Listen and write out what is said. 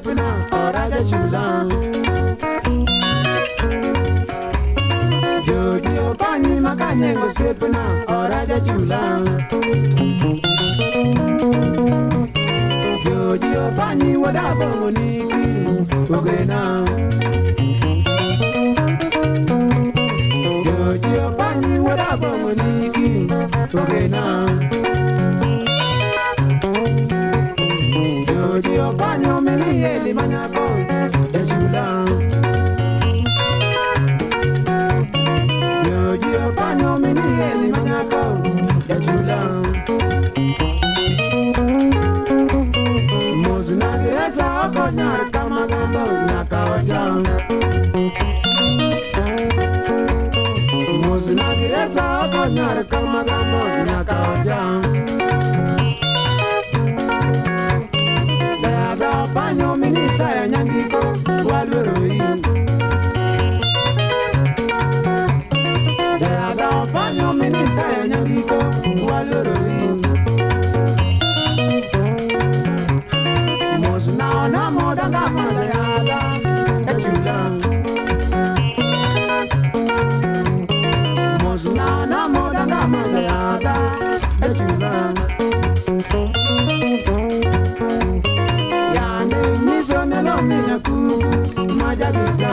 sepna oraja chula Joji opani makanyengo sepna oraja chula Joji opani wadabo niki ogena Joji opani wadabo niki ogena Joji opani meni eli manyako echula Joji opani meni eli manyako echula Mozinagireza okonyar kama gambo nyakawaja Mozinagireza okonyar kama gambo nyakawaja Dada panyo minisa ya nyandiko waluroi Dada panyo minisa ya nyandiko waluroi Now na moda gamada yada echula Mosna na moda gamada yada echula Yande niso nelo mina ku majagita